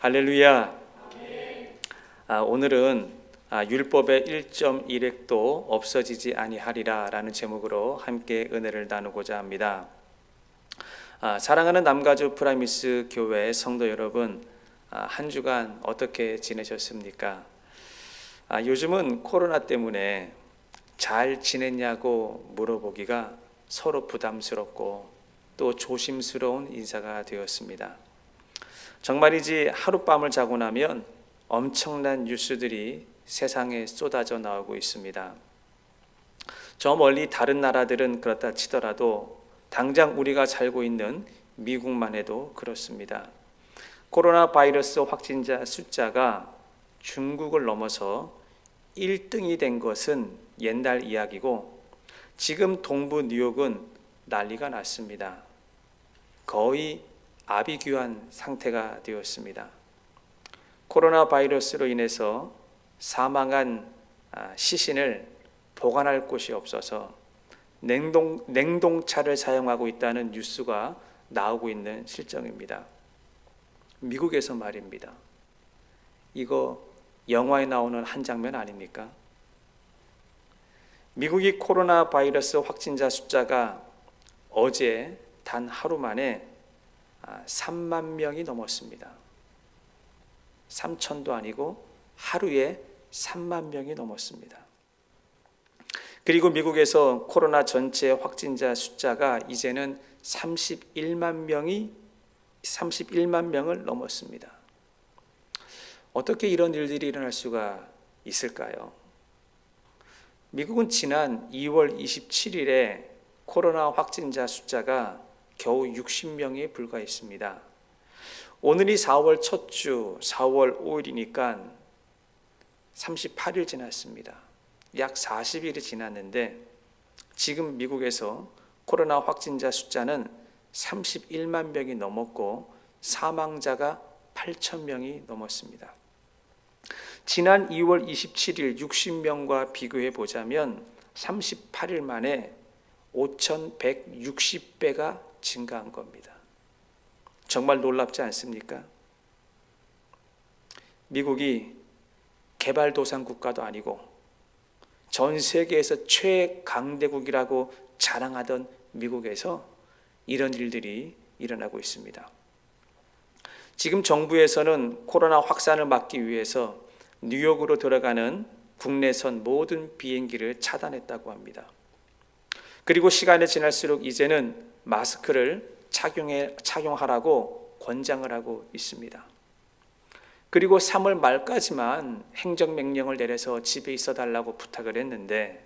할렐루야. 오늘은 율법의 1.1획도 없어지지 아니하리라 라는 제목으로 함께 은혜를 나누고자 합니다. 사랑하는 남가주 프라미스 교회 성도 여러분, 한 주간 어떻게 지내셨습니까? 요즘은 코로나 때문에 잘 지냈냐고 물어보기가 서로 부담스럽고 또 조심스러운 인사가 되었습니다. 정말이지 하룻밤을 자고 나면 엄청난 뉴스들이 세상에 쏟아져 나오고 있습니다. 저 멀리 다른 나라들은 그렇다 치더라도 당장 우리가 살고 있는 미국만 해도 그렇습니다. 코로나 바이러스 확진자 숫자가 중국을 넘어서 1등이 된 것은 옛날 이야기고 지금 동부 뉴욕은 난리가 났습니다. 거의 아비규환 상태가 되었습니다. 코로나 바이러스로 인해서 사망한 시신을 보관할 곳이 없어서 냉동차를 사용하고 있다는 뉴스가 나오고 있는 실정입니다. 미국에서 말입니다. 이거 영화에 나오는 한 장면 아닙니까? 미국이 코로나 바이러스 확진자 숫자가 어제 단 하루 만에 3만 명이 넘었습니다. 3천도 아니고 하루에 3만 명이 넘었습니다. 그리고 미국에서 코로나 전체 확진자 숫자가 이제는 31만 명을 넘었습니다. 어떻게 이런 일들이 일어날 수가 있을까요? 미국은 지난 2월 27일에 코로나 확진자 숫자가 겨우 60명에 불과했습니다. 오늘이 4월 첫 주, 4월 5일이니까 38일 지났습니다. 약 40일이 지났는데 지금 미국에서 코로나 확진자 숫자는 31만 명이 넘었고 사망자가 8천 명이 넘었습니다. 지난 2월 27일 60명과 비교해 보자면 38일 만에 5,160배가 증가한 겁니다. 정말 놀랍지 않습니까? 미국이 개발도상 국가도 아니고 전 세계에서 최강대국이라고 자랑하던 미국에서 이런 일들이 일어나고 있습니다. 지금 정부에서는 코로나 확산을 막기 위해서 뉴욕으로 들어가는 국내선 모든 비행기를 차단했다고 합니다. 그리고 시간이 지날수록 이제는 마스크를 착용하라고 권장을 하고 있습니다. 그리고 3월 말까지만 행정명령을 내려서 집에 있어 달라고 부탁을 했는데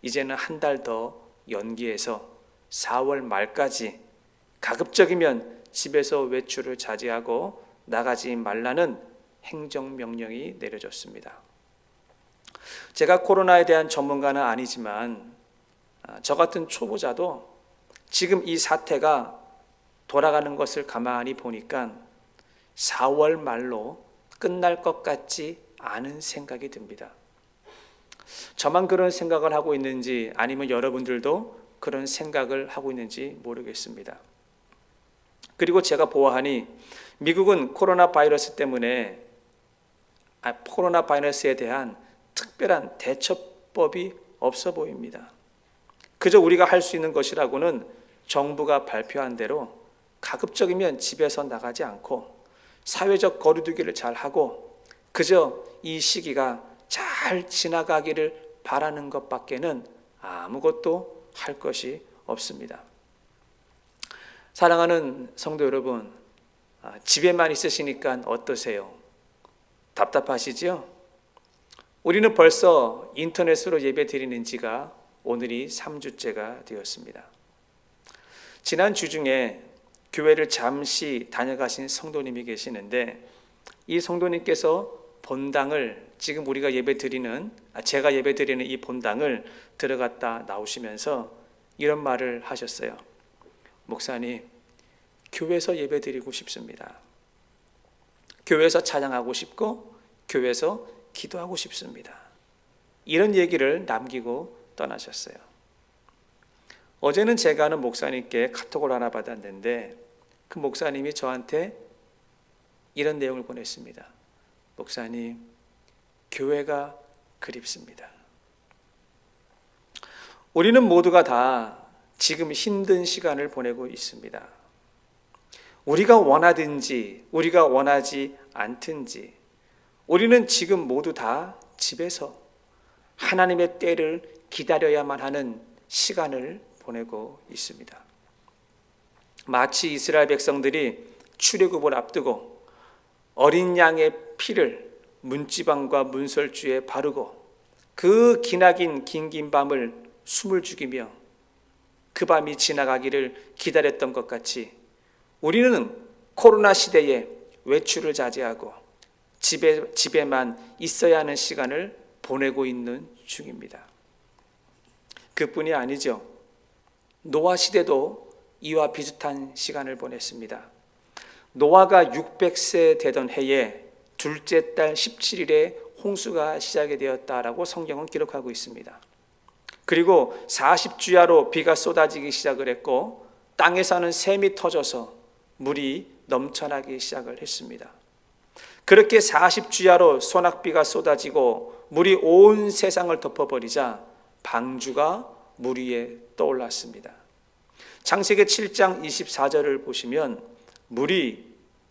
이제는 한 달 더 연기해서 4월 말까지 가급적이면 집에서 외출을 자제하고 나가지 말라는 행정명령이 내려졌습니다. 제가 코로나에 대한 전문가는 아니지만 저 같은 초보자도 지금 이 사태가 돌아가는 것을 가만히 보니까 4월 말로 끝날 것 같지 않은 생각이 듭니다. 저만 그런 생각을 하고 있는지 아니면 여러분들도 그런 생각을 하고 있는지 모르겠습니다. 그리고 제가 보아하니 미국은 코로나 바이러스에 대한 특별한 대처법이 없어 보입니다. 그저 우리가 할 수 있는 것이라고는 정부가 발표한 대로 가급적이면 집에서 나가지 않고 사회적 거리두기를 잘 하고 그저 이 시기가 잘 지나가기를 바라는 것밖에는 아무것도 할 것이 없습니다. 사랑하는 성도 여러분, 집에만 있으시니까 어떠세요? 답답하시죠? 우리는 벌써 인터넷으로 예배 드리는 지가 오늘이 3주째가 되었습니다. 지난 주 중에 교회를 잠시 다녀가신 성도님이 계시는데 이 성도님께서 본당을 지금 제가 예배 드리는 이 본당을 들어갔다 나오시면서 이런 말을 하셨어요. 목사님, 교회에서 예배 드리고 싶습니다. 교회에서 찬양하고 싶고 교회에서 기도하고 싶습니다. 이런 얘기를 남기고 떠나셨어요. 어제는 제가 아는 목사님께 카톡을 하나 받았는데 그 목사님이 저한테 이런 내용을 보냈습니다. 목사님, 교회가 그립습니다. 우리는 모두가 다 지금 힘든 시간을 보내고 있습니다. 우리가 원하든지 우리가 원하지 않든지 우리는 지금 모두 다 집에서 하나님의 때를 기다려야만 하는 시간을 보내고 있습니다. 마치 이스라엘 백성들이 출애굽을 앞두고 어린 양의 피를 문지방과 문설주에 바르고 그 기나긴 긴 밤을 숨을 죽이며 그 밤이 지나가기를 기다렸던 것 같이 우리는 코로나 시대에 외출을 자제하고 집에만 있어야 하는 시간을 보내고 있는 중입니다. 그뿐이 아니죠. 노아 시대도 이와 비슷한 시간을 보냈습니다. 노아가 600세 되던 해에 둘째 달 17일에 홍수가 시작이 되었다라고 성경은 기록하고 있습니다. 그리고 40주야로 비가 쏟아지기 시작을 했고 땅에 사는 샘이 터져서 물이 넘쳐나기 시작을 했습니다. 그렇게 40주야로 소낙비가 쏟아지고 물이 온 세상을 덮어버리자 방주가 물 위에 떠올랐습니다. 창세기 7장 24절을 보시면 물이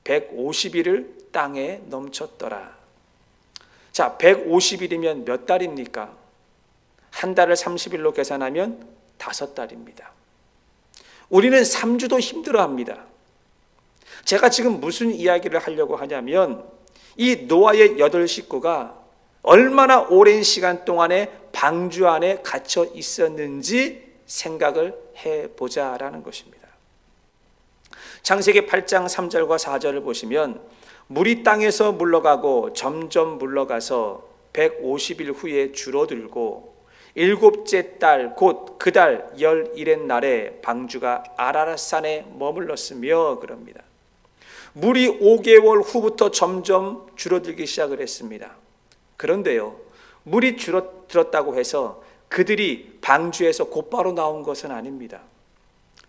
150일을 땅에 넘쳤더라. 자, 150일이면 몇 달입니까? 한 달을 30일로 계산하면 5달입니다. 우리는 3주도 힘들어합니다. 제가 지금 무슨 이야기를 하려고 하냐면 이 노아의 8식구가 얼마나 오랜 시간 동안에 방주 안에 갇혀 있었는지 생각을 해보자라는 것입니다. 창세기 8장 3절과 4절을 보시면 물이 땅에서 물러가고 점점 물러가서 150일 후에 줄어들고 7째 달 곧 그 달 11의 날에 방주가 아라랏산에 머물렀으며 그럽니다. 물이 5개월 후부터 점점 줄어들기 시작을 했습니다. 그런데요, 물이 줄어들었다고 해서 그들이 방주에서 곧바로 나온 것은 아닙니다.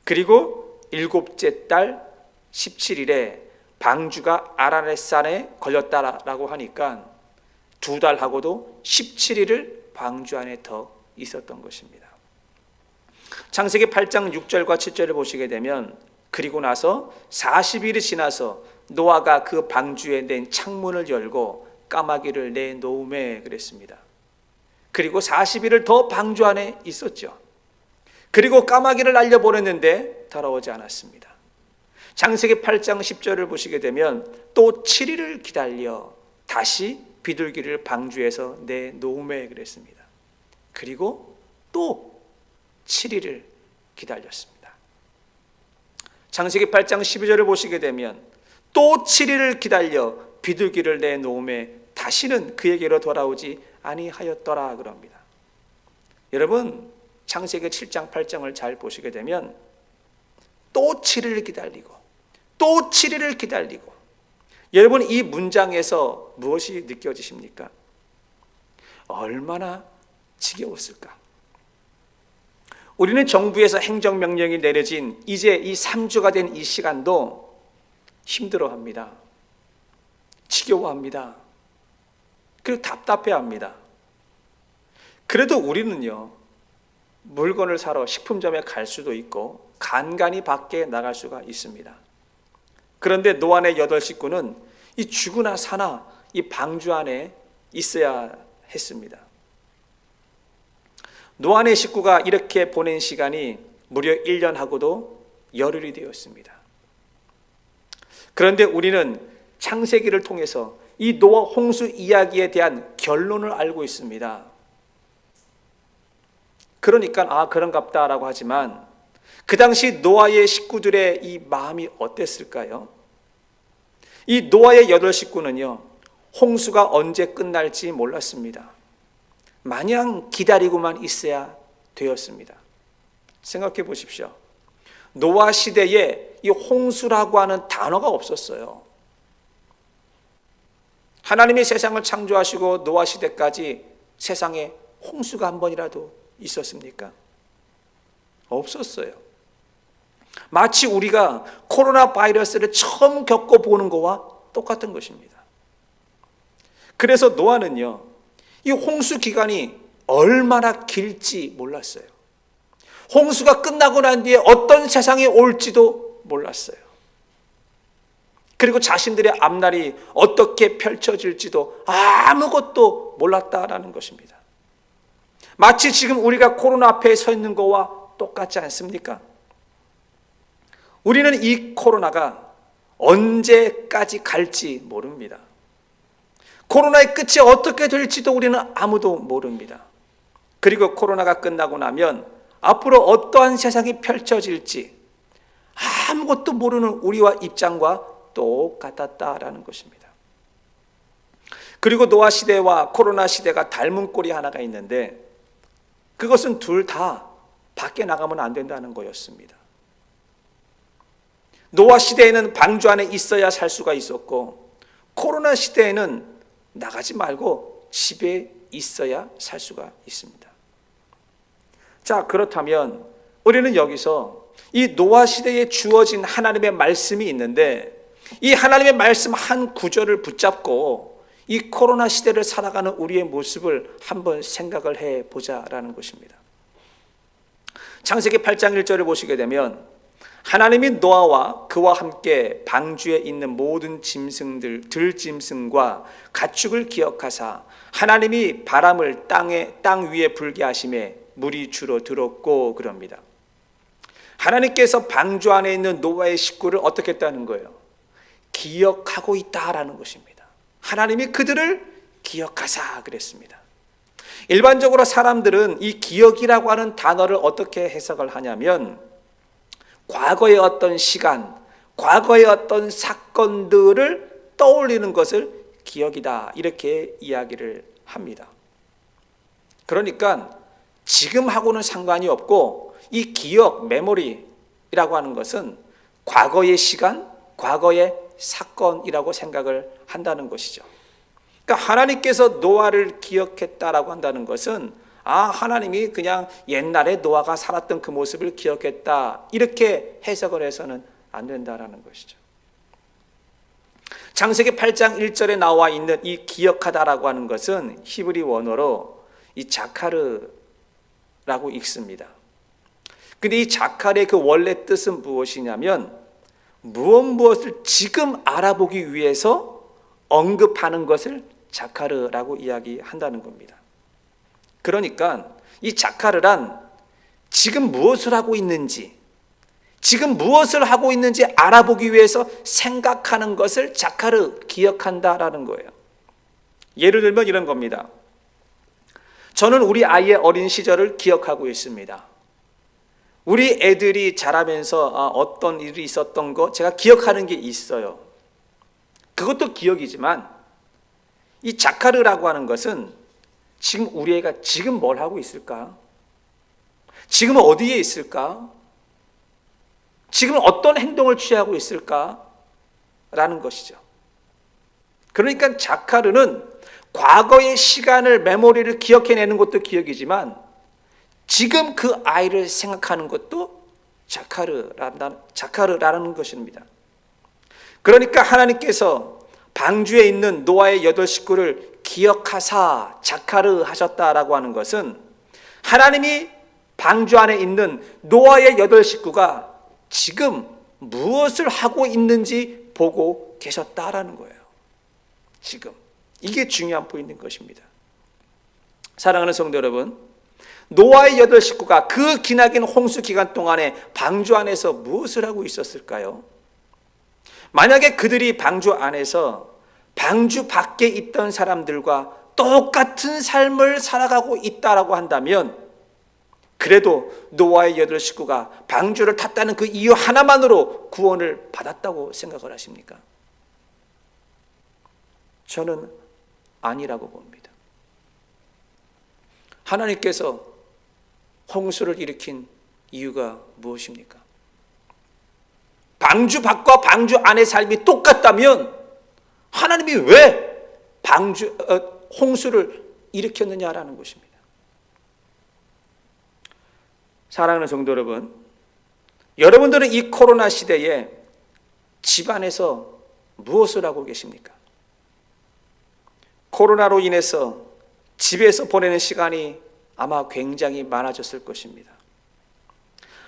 그리고 7째 달 17일에 방주가 아라렛산에 걸렸다라고 하니까 2달하고도 17일을 방주 안에 더 있었던 것입니다. 창세기 8장 6절과 7절을 보시게 되면 그리고 나서 40일이 지나서 노아가 그 방주에 낸 창문을 열고 까마귀를 내놓음에 그랬습니다. 그리고 40일을 더 방주 안에 있었죠. 그리고 까마귀를 날려보냈는데 돌아오지 않았습니다. 창세기 8장 10절을 보시게 되면 또 7일을 기다려 다시 비둘기를 방주에서 내놓음에 그랬습니다. 그리고 또 7일을 기다렸습니다. 창세기 8장 12절을 보시게 되면 또 7일을 기다려 비둘기를 내놓음에 다시는 그에게로 돌아오지 아니하였더라 그럽니다. 여러분, 창세기 7장 8장을 잘 보시게 되면 또 7일을 기다리고 또 7일을 기다리고, 여러분 이 문장에서 무엇이 느껴지십니까? 얼마나 지겨웠을까? 우리는 정부에서 행정명령이 내려진 이제 이 3주가 된 이 시간도 힘들어합니다. 지겨워합니다. 그리고 답답해합니다. 그래도 우리는요, 물건을 사러 식품점에 갈 수도 있고 간간히 밖에 나갈 수가 있습니다. 그런데 노아의 8식구는 이 죽으나 사나 이 방주 안에 있어야 했습니다. 노아의 식구가 이렇게 보낸 시간이 무려 1년하고도 열흘이 되었습니다. 그런데 우리는 창세기를 통해서 이 노아 홍수 이야기에 대한 결론을 알고 있습니다. 그러니까 그런갑다라고 하지만 그 당시 노아의 식구들의 이 마음이 어땠을까요? 이 노아의 8식구는요, 홍수가 언제 끝날지 몰랐습니다. 마냥 기다리고만 있어야 되었습니다. 생각해 보십시오. 노아 시대에 이 홍수라고 하는 단어가 없었어요. 하나님이 세상을 창조하시고 노아 시대까지 세상에 홍수가 한 번이라도 있었습니까? 없었어요. 마치 우리가 코로나 바이러스를 처음 겪어보는 거와 똑같은 것입니다. 그래서 노아는요, 이 홍수 기간이 얼마나 길지 몰랐어요. 홍수가 끝나고 난 뒤에 어떤 세상이 올지도 몰랐어요. 그리고 자신들의 앞날이 어떻게 펼쳐질지도 아무것도 몰랐다라는 것입니다. 마치 지금 우리가 코로나 앞에 서 있는 거와 똑같지 않습니까? 우리는 이 코로나가 언제까지 갈지 모릅니다. 코로나의 끝이 어떻게 될지도 우리는 아무도 모릅니다. 그리고 코로나가 끝나고 나면 앞으로 어떠한 세상이 펼쳐질지 아무것도 모르는 우리와 입장과 똑같았다라는 것입니다. 그리고 노아 시대와 코로나 시대가 닮은 꼴이 하나가 있는데, 그것은 둘 다 밖에 나가면 안 된다는 거였습니다. 노아 시대에는 방주 안에 있어야 살 수가 있었고, 코로나 시대에는 나가지 말고 집에 있어야 살 수가 있습니다. 자, 그렇다면 우리는 여기서 이 노아 시대에 주어진 하나님의 말씀이 있는데, 이 하나님의 말씀 한 구절을 붙잡고 이 코로나 시대를 살아가는 우리의 모습을 한번 생각을 해보자라는 것입니다. 창세기 8장 1절을 보시게 되면, 하나님이 노아와 그와 함께 방주에 있는 모든 짐승들, 들짐승과 가축을 기억하사 하나님이 바람을 땅 위에 불게 하심에 물이 줄어들었고, 그럽니다. 하나님께서 방주 안에 있는 노아의 식구를 어떻게 했다는 거예요? 기억하고 있다라는 것입니다. 하나님이 그들을 기억하사 그랬습니다. 일반적으로 사람들은 이 기억이라고 하는 단어를 어떻게 해석을 하냐면, 과거의 어떤 시간, 과거의 어떤 사건들을 떠올리는 것을 기억이다, 이렇게 이야기를 합니다. 그러니까 지금하고는 상관이 없고, 이 기억, 메모리라고 하는 것은 과거의 시간, 과거의 사건이라고 생각을 한다는 것이죠. 그러니까 하나님께서 노아를 기억했다라고 한다는 것은, 하나님이 그냥 옛날에 노아가 살았던 그 모습을 기억했다, 이렇게 해석을 해서는 안 된다라는 것이죠. 창세기 8장 1절에 나와 있는 이 기억하다라고 하는 것은 히브리 원어로 이 자카르라고 읽습니다. 근데 이 자카르의 그 원래 뜻은 무엇이냐면, 무엇을 지금 알아보기 위해서 언급하는 것을 자카르라고 이야기한다는 겁니다. 그러니까 이 자카르란 지금 무엇을 하고 있는지, 지금 무엇을 하고 있는지 알아보기 위해서 생각하는 것을 자카르, 기억한다라는 거예요. 예를 들면 이런 겁니다. 저는 우리 아이의 어린 시절을 기억하고 있습니다. 우리 애들이 자라면서 어떤 일이 있었던 거 제가 기억하는 게 있어요. 그것도 기억이지만, 이 자카르라고 하는 것은 지금 우리 애가 지금 뭘 하고 있을까? 지금 어디에 있을까? 지금 어떤 행동을 취하고 있을까? 라는 것이죠. 그러니까 자카르는 과거의 시간을, 메모리를 기억해내는 것도 기억이지만, 지금 그 아이를 생각하는 것도 자카르라는 것입니다. 그러니까 하나님께서 방주에 있는 노아의 8 식구를 기억하사 자카르 하셨다라고 하는 것은, 하나님이 방주 안에 있는 노아의 8 식구가 지금 무엇을 하고 있는지 보고 계셨다라는 거예요. 지금 이게 중요한 포인트인 것입니다. 사랑하는 성도 여러분, 노아의 8 식구가 그 기나긴 홍수 기간 동안에 방주 안에서 무엇을 하고 있었을까요? 만약에 그들이 방주 안에서 방주 밖에 있던 사람들과 똑같은 삶을 살아가고 있다라고 한다면, 그래도 노아의 8 식구가 방주를 탔다는 그 이유 하나만으로 구원을 받았다고 생각을 하십니까? 저는 아니라고 봅니다. 하나님께서 홍수를 일으킨 이유가 무엇입니까? 방주 밖과 방주 안의 삶이 똑같다면 하나님이 왜 홍수를 일으켰느냐라는 것입니다. 사랑하는 성도 여러분, 여러분들은 이 코로나 시대에 집안에서 무엇을 하고 계십니까? 코로나로 인해서 집에서 보내는 시간이 아마 굉장히 많아졌을 것입니다.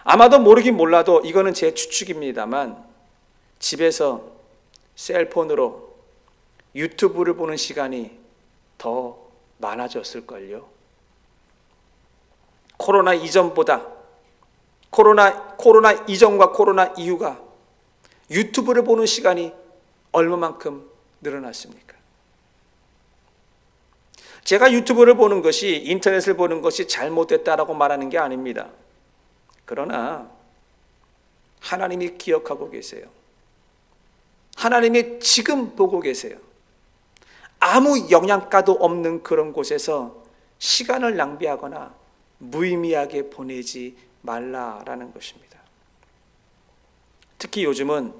아마도 모르긴 몰라도 이거는 제 추측입니다만 집에서 셀폰으로 유튜브를 보는 시간이 더 많아졌을걸요. 코로나 이전보다 코로나 이전과 코로나 이후가 유튜브를 보는 시간이 얼마만큼 늘어났습니까? 제가 유튜브를 보는 것이, 인터넷을 보는 것이 잘못됐다라고 말하는 게 아닙니다. 그러나 하나님이 기억하고 계세요. 하나님이 지금 보고 계세요. 아무 영양가도 없는 그런 곳에서 시간을 낭비하거나 무의미하게 보내지 말라라는 것입니다. 특히 요즘은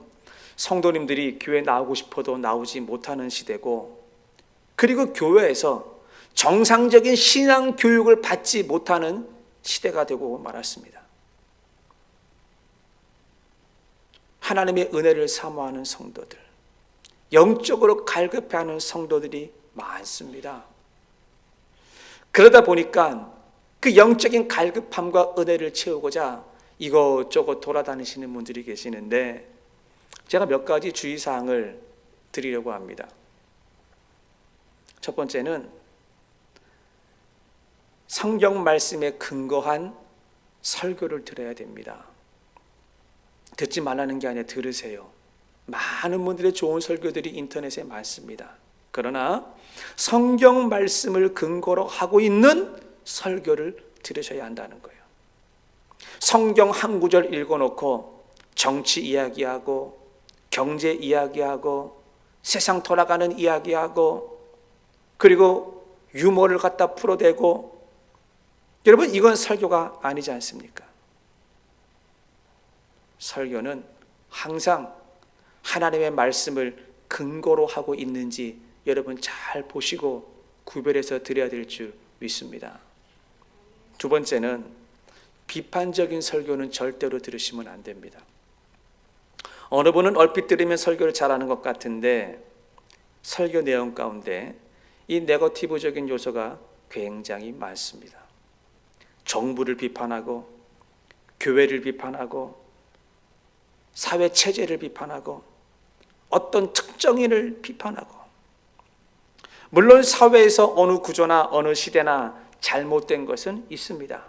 성도님들이 교회 나오고 싶어도 나오지 못하는 시대고, 그리고 교회에서 정상적인 신앙 교육을 받지 못하는 시대가 되고 말았습니다. 하나님의 은혜를 사모하는 성도들, 영적으로 갈급해하는 성도들이 많습니다. 그러다 보니까 그 영적인 갈급함과 은혜를 채우고자 이것저것 돌아다니시는 분들이 계시는데, 제가 몇 가지 주의사항을 드리려고 합니다. 첫 번째는 성경 말씀에 근거한 설교를 들어야 됩니다. 듣지 말라는 게 아니라 들으세요. 많은 분들의 좋은 설교들이 인터넷에 많습니다. 그러나 성경 말씀을 근거로 하고 있는 설교를 들으셔야 한다는 거예요. 성경 한 구절 읽어놓고 정치 이야기하고 경제 이야기하고 세상 돌아가는 이야기하고 그리고 유머를 갖다 풀어대고, 여러분 이건 설교가 아니지 않습니까? 설교는 항상 하나님의 말씀을 근거로 하고 있는지 여러분 잘 보시고 구별해서 드려야 될 줄 믿습니다. 두 번째는 비판적인 설교는 절대로 들으시면 안 됩니다. 어느 분은 얼핏 들으면 설교를 잘하는 것 같은데 설교 내용 가운데 이 네거티브적인 요소가 굉장히 많습니다. 정부를 비판하고 교회를 비판하고 사회 체제를 비판하고 어떤 특정인을 비판하고, 물론 사회에서 어느 구조나 어느 시대나 잘못된 것은 있습니다.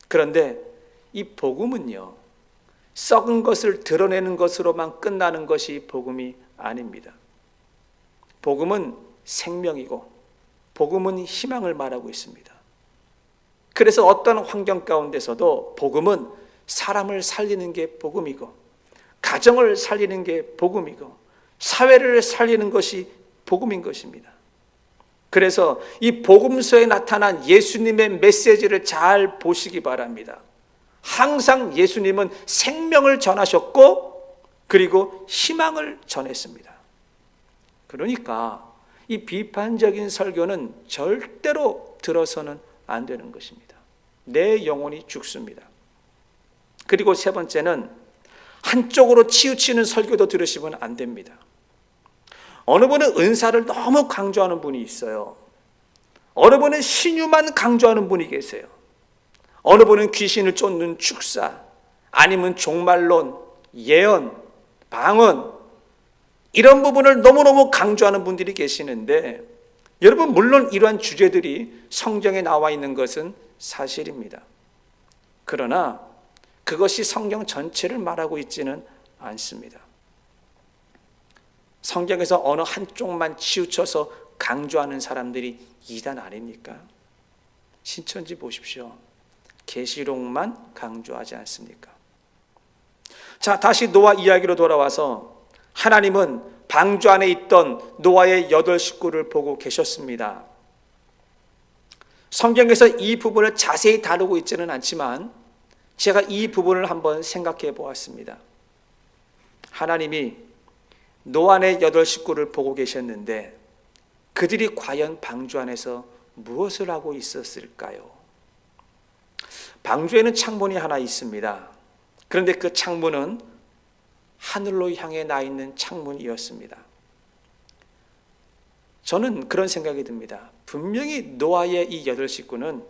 그런데 이 복음은요, 썩은 것을 드러내는 것으로만 끝나는 것이 복음이 아닙니다. 복음은 생명이고 복음은 희망을 말하고 있습니다. 그래서 어떤 환경 가운데서도 복음은 사람을 살리는 게 복음이고 가정을 살리는 게 복음이고 사회를 살리는 것이 복음인 것입니다. 그래서 이 복음서에 나타난 예수님의 메시지를 잘 보시기 바랍니다. 항상 예수님은 생명을 전하셨고 그리고 희망을 전했습니다. 그러니까 이 비판적인 설교는 절대로 들어서는 안 되는 것입니다. 내 영혼이 죽습니다. 그리고 세 번째는 한쪽으로 치우치는 설교도 들으시면 안 됩니다. 어느 분은 은사를 너무 강조하는 분이 있어요. 어느 분은 신유만 강조하는 분이 계세요. 어느 분은 귀신을 쫓는 축사, 아니면 종말론, 예언, 방언, 이런 부분을 너무너무 강조하는 분들이 계시는데, 여러분 물론 이러한 주제들이 성경에 나와 있는 것은 사실입니다. 그러나 그것이 성경 전체를 말하고 있지는 않습니다. 성경에서 어느 한쪽만 치우쳐서 강조하는 사람들이 이단 아닙니까? 신천지 보십시오. 계시록만 강조하지 않습니까? 자, 다시 노아 이야기로 돌아와서 하나님은 방주 안에 있던 노아의 8 식구를 보고 계셨습니다. 성경에서 이 부분을 자세히 다루고 있지는 않지만 제가 이 부분을 한번 생각해 보았습니다. 하나님이 노아의 8 식구를 보고 계셨는데 그들이 과연 방주 안에서 무엇을 하고 있었을까요? 방주에는 창문이 하나 있습니다. 그런데 그 창문은 하늘로 향해 나 있는 창문이었습니다. 저는 그런 생각이 듭니다. 분명히 노아의 이 8식구는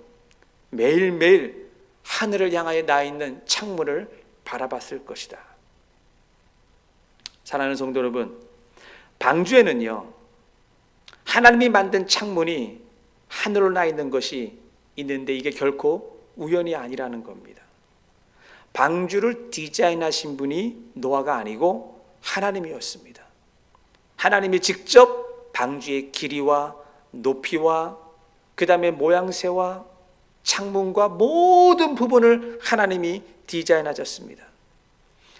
매일매일 하늘을 향하여 나 있는 창문을 바라봤을 것이다. 사랑하는 성도 여러분, 방주에는요, 하나님이 만든 창문이 하늘로 나 있는 것이 있는데 이게 결코 우연이 아니라는 겁니다. 방주를 디자인하신 분이 노아가 아니고 하나님이었습니다. 하나님이 직접 방주의 길이와 높이와 그 다음에 모양새와 창문과 모든 부분을 하나님이 디자인하셨습니다.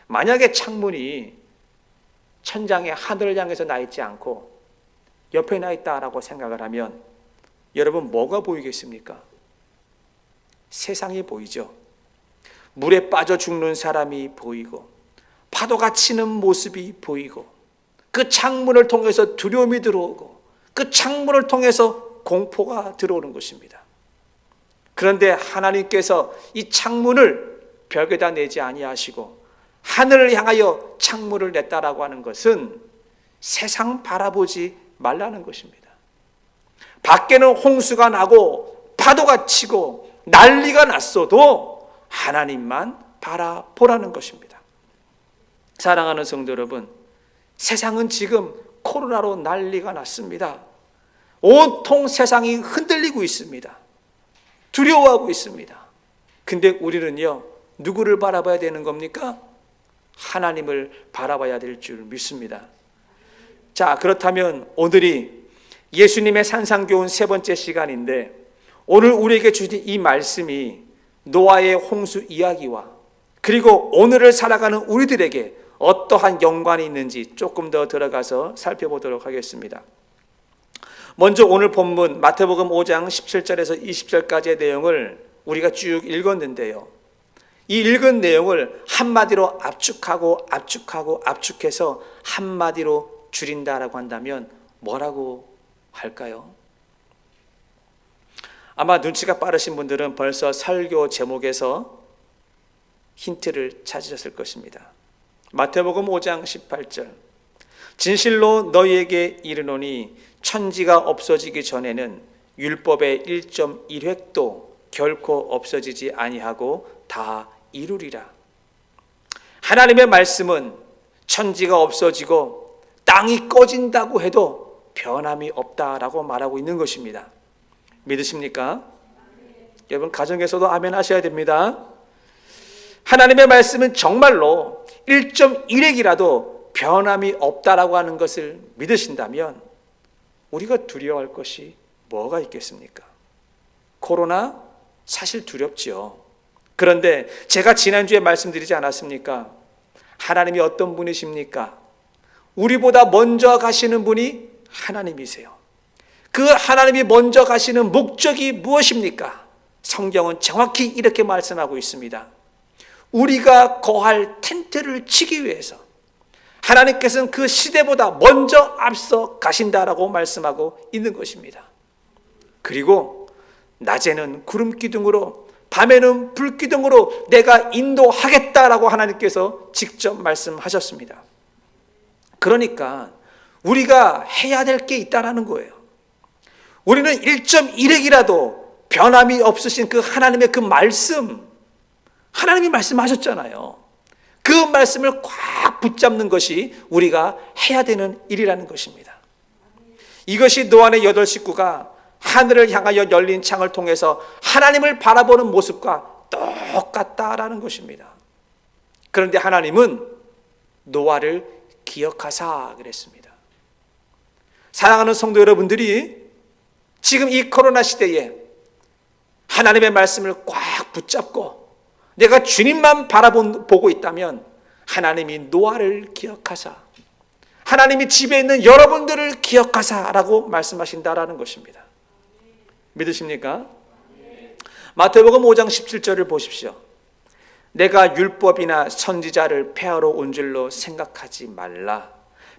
만약에 창문이 천장에 하늘을 향해서 나 있지 않고 옆에 나 있다라고 생각을 하면 여러분 뭐가 보이겠습니까? 세상이 보이죠. 물에 빠져 죽는 사람이 보이고 파도가 치는 모습이 보이고 그 창문을 통해서 두려움이 들어오고 그 창문을 통해서 공포가 들어오는 것입니다. 그런데 하나님께서 이 창문을 벽에다 내지 아니하시고 하늘을 향하여 창문을 냈다라고 하는 것은 세상 바라보지 말라는 것입니다. 밖에는 홍수가 나고 파도가 치고 난리가 났어도 하나님만 바라보라는 것입니다. 사랑하는 성도 여러분, 세상은 지금 코로나로 난리가 났습니다. 온통 세상이 흔들리고 있습니다. 두려워하고 있습니다. 근데 우리는요, 누구를 바라봐야 되는 겁니까? 하나님을 바라봐야 될 줄 믿습니다. 자, 그렇다면 오늘이 예수님의 산상교훈 3번째 시간인데 오늘 우리에게 주신 이 말씀이 노아의 홍수 이야기와 그리고 오늘을 살아가는 우리들에게 어떠한 연관이 있는지 조금 더 들어가서 살펴보도록 하겠습니다. 먼저 오늘 본문 마태복음 5장 17절에서 20절까지의 내용을 우리가 쭉 읽었는데요. 이 읽은 내용을 한마디로 압축해서 한마디로 줄인다라고 한다면 뭐라고 할까요? 아마 눈치가 빠르신 분들은 벌써 설교 제목에서 힌트를 찾으셨을 것입니다. 마태복음 5장 18절 진실로 너희에게 이르노니 천지가 없어지기 전에는 율법의 1.1획도 결코 없어지지 아니하고 다 이루리라. 하나님의 말씀은 천지가 없어지고 땅이 꺼진다고 해도 변함이 없다라고 말하고 있는 것입니다. 믿으십니까? 여러분 가정에서도 아멘 하셔야 됩니다. 하나님의 말씀은 정말로 1.1획이라도 변함이 없다라고 하는 것을 믿으신다면 우리가 두려워할 것이 뭐가 있겠습니까? 코로나 사실 두렵지요. 그런데 제가 지난주에 말씀드리지 않았습니까? 하나님이 어떤 분이십니까? 우리보다 먼저 가시는 분이 하나님이세요. 그 하나님이 먼저 가시는 목적이 무엇입니까? 성경은 정확히 이렇게 말씀하고 있습니다. 우리가 거할 텐트를 치기 위해서 하나님께서는 그 시대보다 먼저 앞서 가신다라고 말씀하고 있는 것입니다. 그리고 낮에는 구름 기둥으로 밤에는 불 기둥으로 내가 인도하겠다라고 하나님께서 직접 말씀하셨습니다. 그러니까 우리가 해야 될 게 있다라는 거예요. 우리는 1.1획이라도 변함이 없으신 그 하나님의 그 말씀, 하나님이 말씀하셨잖아요. 그 말씀을 꽉 붙잡는 것이 우리가 해야 되는 일이라는 것입니다. 이것이 노아의 8식구가 하늘을 향하여 열린 창을 통해서 하나님을 바라보는 모습과 똑같다라는 것입니다. 그런데 하나님은 노아를 기억하사 그랬습니다. 사랑하는 성도 여러분들이 지금 이 코로나 시대에 하나님의 말씀을 꽉 붙잡고 내가 주님만 바라보고 있다면 하나님이 노아를 기억하사 하나님이 집에 있는 여러분들을 기억하사라고 말씀하신다라는 것입니다. 믿으십니까? 마태복음 5장 17절을 보십시오. 내가 율법이나 선지자를 폐하러 온 줄로 생각하지 말라.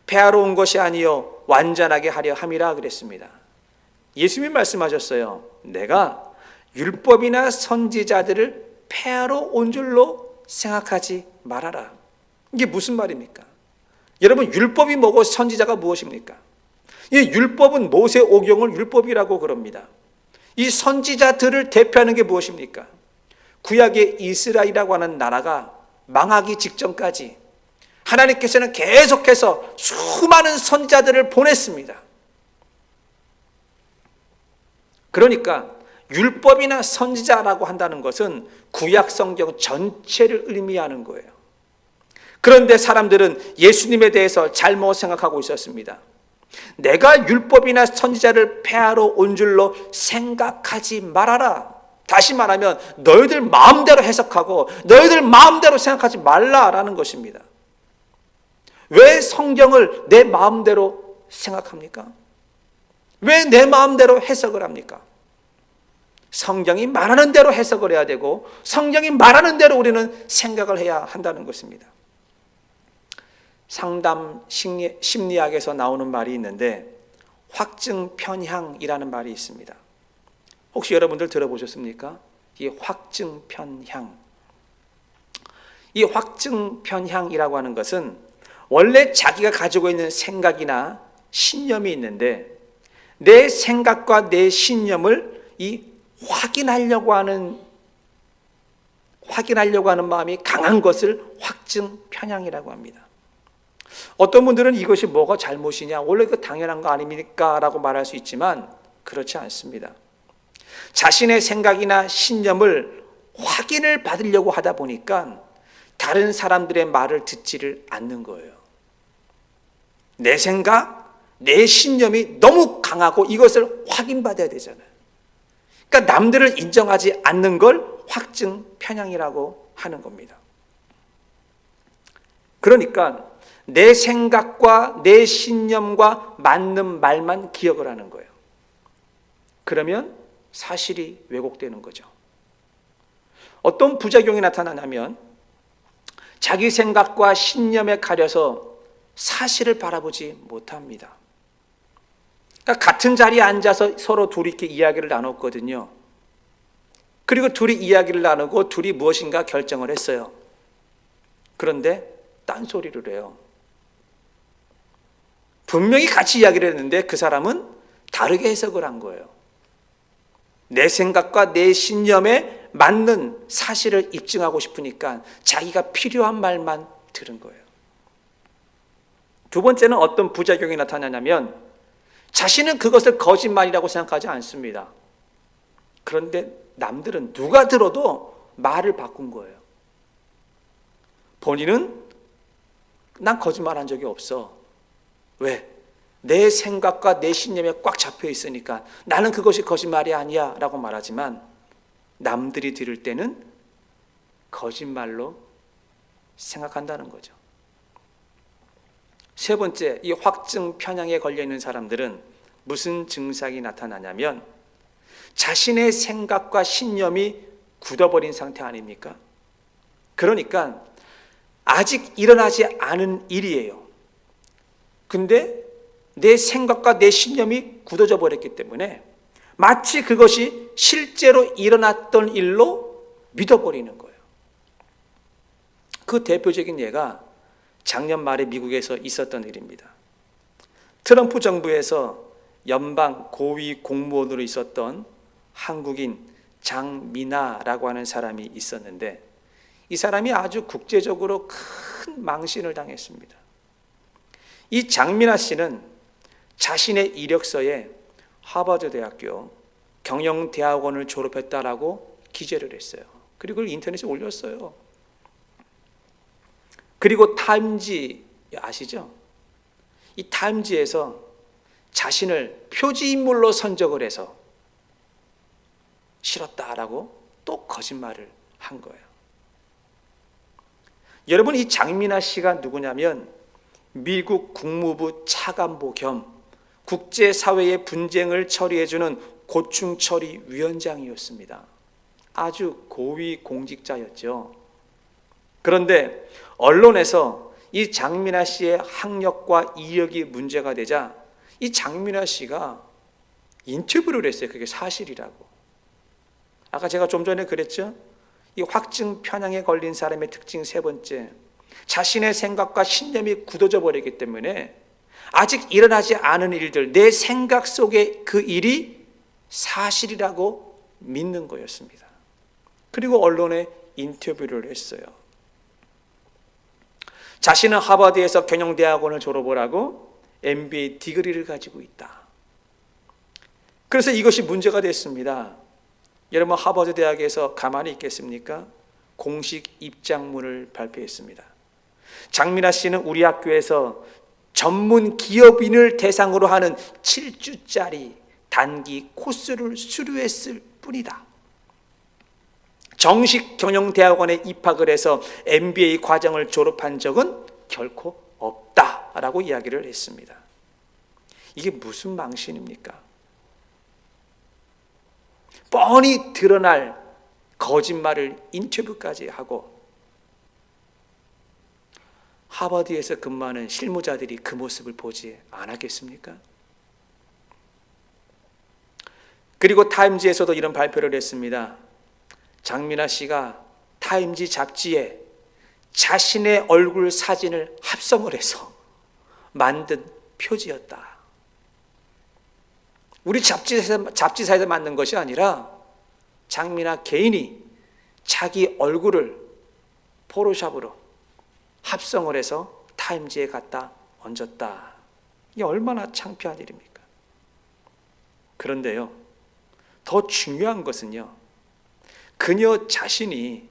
폐하러 온 것이 아니요 완전하게 하려 함이라 그랬습니다. 예수님이 말씀하셨어요. 내가 율법이나 선지자들을 폐하러 온 줄로 생각하지 말아라. 이게 무슨 말입니까? 여러분, 율법이 뭐고 선지자가 무엇입니까? 이 율법은 모세오경을 율법이라고 그럽니다. 이 선지자들을 대표하는 게 무엇입니까? 구약의 이스라엘이라고 하는 나라가 망하기 직전까지 하나님께서는 계속해서 수많은 선지자들을 보냈습니다. 그러니까 율법이나 선지자라고 한다는 것은 구약 성경 전체를 의미하는 거예요. 그런데 사람들은 예수님에 대해서 잘못 생각하고 있었습니다. 내가 율법이나 선지자를 폐하러 온 줄로 생각하지 말아라. 다시 말하면 너희들 마음대로 해석하고 너희들 마음대로 생각하지 말라라는 것입니다. 왜 성경을 내 마음대로 생각합니까? 왜 내 마음대로 해석을 합니까? 성경이 말하는 대로 해석을 해야 되고 성경이 말하는 대로 우리는 생각을 해야 한다는 것입니다. 상담 심리학에서 나오는 말이 있는데 확증 편향이라는 말이 있습니다. 혹시 여러분들 들어보셨습니까? 이 확증 편향. 이 확증 편향이라고 하는 것은 원래 자기가 가지고 있는 생각이나 신념이 있는데 내 생각과 내 신념을 확인하려고 하는 마음이 강한 것을 확증 편향이라고 합니다. 어떤 분들은 이것이 뭐가 잘못이냐, 원래 그 당연한 거 아닙니까? 라고 말할 수 있지만 그렇지 않습니다. 자신의 생각이나 신념을 확인을 받으려고 하다 보니까 다른 사람들의 말을 듣지를 않는 거예요. 내 생각, 내 신념이 너무 강하고 이것을 확인받아야 되잖아요. 그러니까 남들을 인정하지 않는 걸 확증 편향이라고 하는 겁니다. 그러니까 내 생각과 내 신념과 맞는 말만 기억을 하는 거예요. 그러면 사실이 왜곡되는 거죠. 어떤 부작용이 나타나냐면 자기 생각과 신념에 가려서 사실을 바라보지 못합니다. 그러니까 같은 자리에 앉아서 서로 둘이 이렇게 이야기를 나눴거든요. 그리고 둘이 이야기를 나누고 둘이 무엇인가 결정을 했어요. 그런데 딴소리를 해요. 분명히 같이 이야기를 했는데 그 사람은 다르게 해석을 한 거예요. 내 생각과 내 신념에 맞는 사실을 입증하고 싶으니까 자기가 필요한 말만 들은 거예요. 두 번째는 어떤 부작용이 나타나냐면 자신은 그것을 거짓말이라고 생각하지 않습니다. 그런데 남들은 누가 들어도 말을 바꾼 거예요. 본인은 난 거짓말한 적이 없어. 왜? 내 생각과 내 신념에 꽉 잡혀 있으니까 나는 그것이 거짓말이 아니야 라고 말하지만 남들이 들을 때는 거짓말로 생각한다는 거죠. 세 번째, 이 확증 편향에 걸려 있는 사람들은 무슨 증상이 나타나냐면 자신의 생각과 신념이 굳어버린 상태 아닙니까? 그러니까 아직 일어나지 않은 일이에요. 근데 내 생각과 내 신념이 굳어져 버렸기 때문에 마치 그것이 실제로 일어났던 일로 믿어버리는 거예요. 그 대표적인 예가 작년 말에 미국에서 있었던 일입니다. 트럼프 정부에서 연방 고위 공무원으로 있었던 한국인 장미나라고 하는 사람이 있었는데 이 사람이 아주 국제적으로 큰 망신을 당했습니다. 이 장미나 씨는 자신의 이력서에 하버드 대학교 경영대학원을 졸업했다라고 기재를 했어요. 그리고 그걸 인터넷에 올렸어요. 그리고 타임지 아시죠? 이 타임지에서 자신을 표지인물로 선정을 해서 실었다라고 또 거짓말을 한 거예요. 여러분, 이 장미나 씨가 누구냐면 미국 국무부 차관보 겸 국제사회의 분쟁을 처리해주는 고충처리위원장이었습니다. 아주 고위 공직자였죠. 그런데 언론에서 이 장미나 씨의 학력과 이력이 문제가 되자 이 장미나 씨가 인터뷰를 했어요. 그게 사실이라고. 아까 제가 좀 전에 그랬죠. 이 확증 편향에 걸린 사람의 특징 세 번째, 자신의 생각과 신념이 굳어져 버리기 때문에 아직 일어나지 않은 일들, 내 생각 속에 그 일이 사실이라고 믿는 거였습니다. 그리고 언론에 인터뷰를 했어요. 자신은 하버드에서 경영대학원을 졸업을 하고 MBA 디그리를 가지고 있다. 그래서 이것이 문제가 됐습니다. 여러분, 하버드 대학에서 가만히 있겠습니까? 공식 입장문을 발표했습니다. 장민아 씨는 우리 학교에서 전문 기업인을 대상으로 하는 7주짜리 단기 코스를 수료했을 뿐이다. 정식 경영대학원에 입학을 해서 MBA 과정을 졸업한 적은 결코 없다라고 이야기를 했습니다. 이게 무슨 망신입니까? 뻔히 드러날 거짓말을 인터뷰까지 하고 하버드에서 근무하는 실무자들이 그 모습을 보지 않았겠습니까? 그리고 타임지에서도 이런 발표를 했습니다. 장민아 씨가 타임지 잡지에 자신의 얼굴 사진을 합성을 해서 만든 표지였다. 우리 잡지사에서 만든 것이 아니라 장민아 개인이 자기 얼굴을 포토샵으로 합성을 해서 타임지에 갖다 얹었다. 이게 얼마나 창피한 일입니까? 그런데요, 더 중요한 것은요, 그녀 자신이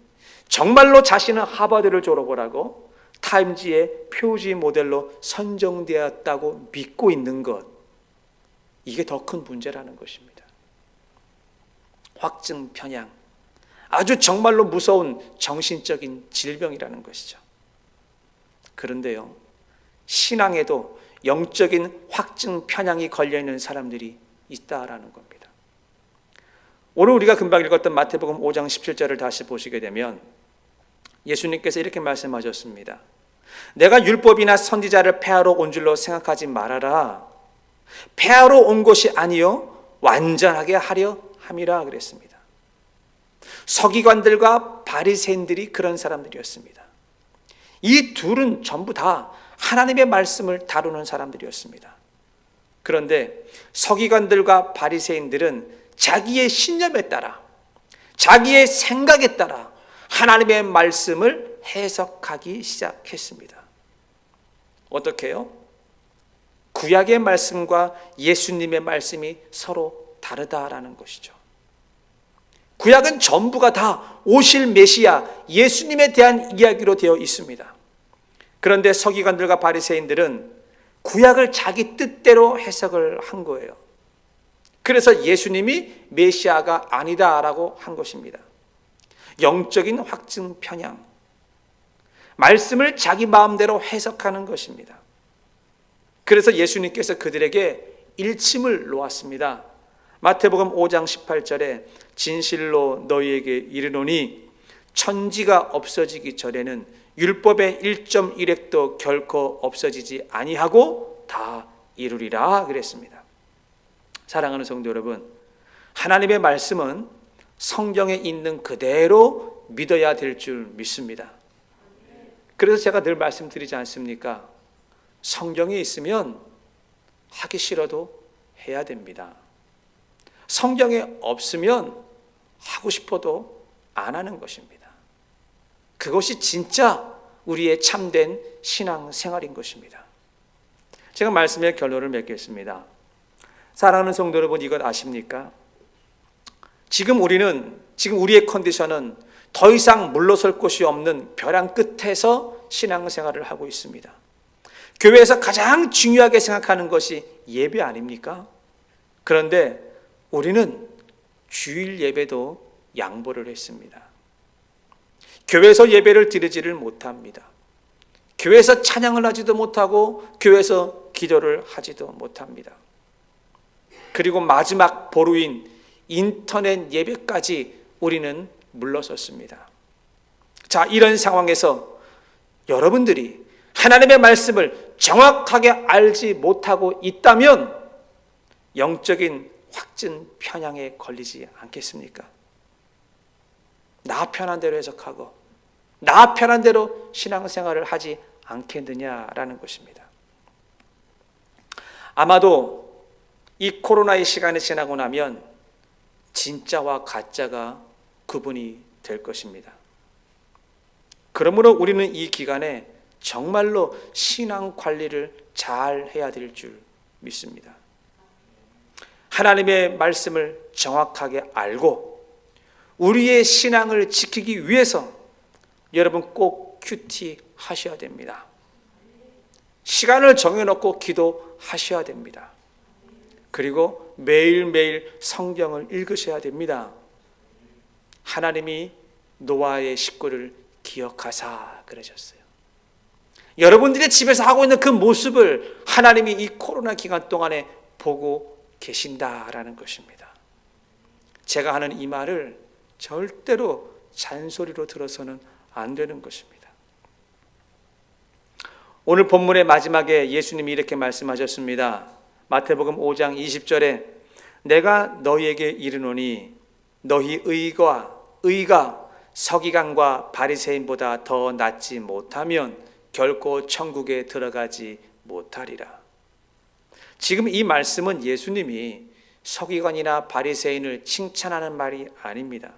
정말로 자신은 하버드를 졸업을 하고 타임지의 표지 모델로 선정되었다고 믿고 있는 것, 이게 더 큰 문제라는 것입니다. 확증 편향, 아주 정말로 무서운 정신적인 질병이라는 것이죠. 그런데요, 신앙에도 영적인 확증 편향이 걸려있는 사람들이 있다라는 겁니다. 오늘 우리가 금방 읽었던 마태복음 5장 17절을 다시 보시게 되면 예수님께서 이렇게 말씀하셨습니다. 내가 율법이나 선지자를 폐하러 온 줄로 생각하지 말아라. 폐하러 온 것이 아니요 완전하게 하려 함이라 그랬습니다. 서기관들과 바리새인들이 그런 사람들이었습니다. 이 둘은 전부 다 하나님의 말씀을 다루는 사람들이었습니다. 그런데 서기관들과 바리새인들은 자기의 신념에 따라, 자기의 생각에 따라 하나님의 말씀을 해석하기 시작했습니다. 어떻게 해요? 구약의 말씀과 예수님의 말씀이 서로 다르다라는 것이죠. 구약은 전부가 다 오실 메시아 예수님에 대한 이야기로 되어 있습니다. 그런데 서기관들과 바리새인들은 구약을 자기 뜻대로 해석을 한 거예요. 그래서 예수님이 메시아가 아니다라고 한 것입니다. 영적인 확증 편향, 말씀을 자기 마음대로 해석하는 것입니다. 그래서 예수님께서 그들에게 일침을 놓았습니다. 마태복음 5장 18절에 진실로 너희에게 이르노니 천지가 없어지기 전에는 율법의 1.1획도 결코 없어지지 아니하고 다 이루리라 그랬습니다. 사랑하는 성도 여러분, 하나님의 말씀은 성경에 있는 그대로 믿어야 될 줄 믿습니다. 그래서 제가 늘 말씀드리지 않습니까? 성경에 있으면 하기 싫어도 해야 됩니다. 성경에 없으면 하고 싶어도 안 하는 것입니다. 그것이 진짜 우리의 참된 신앙생활인 것입니다. 제가 말씀의 결론을 맺겠습니다. 사랑하는 성도 여러분, 이것 아십니까? 지금 우리의 컨디션은 더 이상 물러설 곳이 없는 벼랑 끝에서 신앙생활을 하고 있습니다. 교회에서 가장 중요하게 생각하는 것이 예배 아닙니까? 그런데 우리는 주일 예배도 양보를 했습니다. 교회에서 예배를 드리지를 못합니다. 교회에서 찬양을 하지도 못하고 교회에서 기도를 하지도 못합니다. 그리고 마지막 보루인 인터넷 예배까지 우리는 물러섰습니다. 자, 이런 상황에서 여러분들이 하나님의 말씀을 정확하게 알지 못하고 있다면 영적인 확증 편향에 걸리지 않겠습니까? 나 편한 대로 해석하고 나 편한 대로 신앙생활을 하지 않겠느냐라는 것입니다. 아마도 이 코로나의 시간이 지나고 나면 진짜와 가짜가 구분이 될 것입니다. 그러므로 우리는 이 기간에 정말로 신앙 관리를 잘 해야 될 줄 믿습니다. 하나님의 말씀을 정확하게 알고 우리의 신앙을 지키기 위해서 여러분 꼭 큐티 하셔야 됩니다. 시간을 정해놓고 기도하셔야 됩니다. 그리고 매일매일 성경을 읽으셔야 됩니다. 하나님이 노아의 식구를 기억하사 그러셨어요. 여러분들이 집에서 하고 있는 그 모습을 하나님이 이 코로나 기간 동안에 보고 계신다라는 것입니다. 제가 하는 이 말을 절대로 잔소리로 들어서는 안 되는 것입니다. 오늘 본문의 마지막에 예수님이 이렇게 말씀하셨습니다. 마태복음 5장 20절에 내가 너희에게 이르노니 너희 의가 서기관과 바리새인보다 더 낫지 못하면 결코 천국에 들어가지 못하리라. 지금 이 말씀은 예수님이 서기관이나 바리새인을 칭찬하는 말이 아닙니다.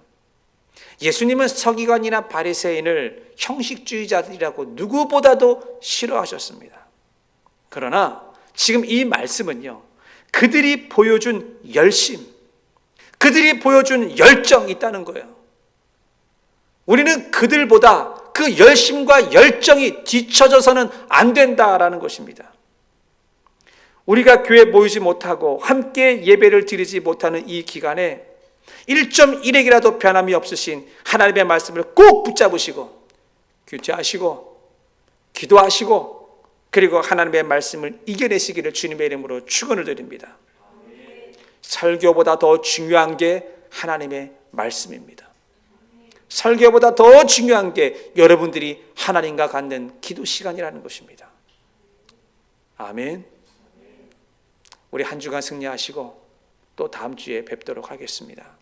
예수님은 서기관이나 바리새인을 형식주의자들이라고 누구보다도 싫어하셨습니다. 그러나 지금 이 말씀은요, 그들이 보여준 열심, 그들이 보여준 열정이 있다는 거예요. 우리는 그들보다 그 열심과 열정이 뒤처져서는 안 된다라는 것입니다. 우리가 교회에 모이지 못하고 함께 예배를 드리지 못하는 이 기간에 1.1핵이라도 변함이 없으신 하나님의 말씀을 꼭 붙잡으시고 큐티하시고 기도하시고 그리고 하나님의 말씀을 이겨내시기를 주님의 이름으로 축원을 드립니다. 설교보다 더 중요한 게 하나님의 말씀입니다. 설교보다 더 중요한 게 여러분들이 하나님과 갖는 기도 시간이라는 것입니다. 아멘. 우리 한 주간 승리하시고 또 다음 주에 뵙도록 하겠습니다.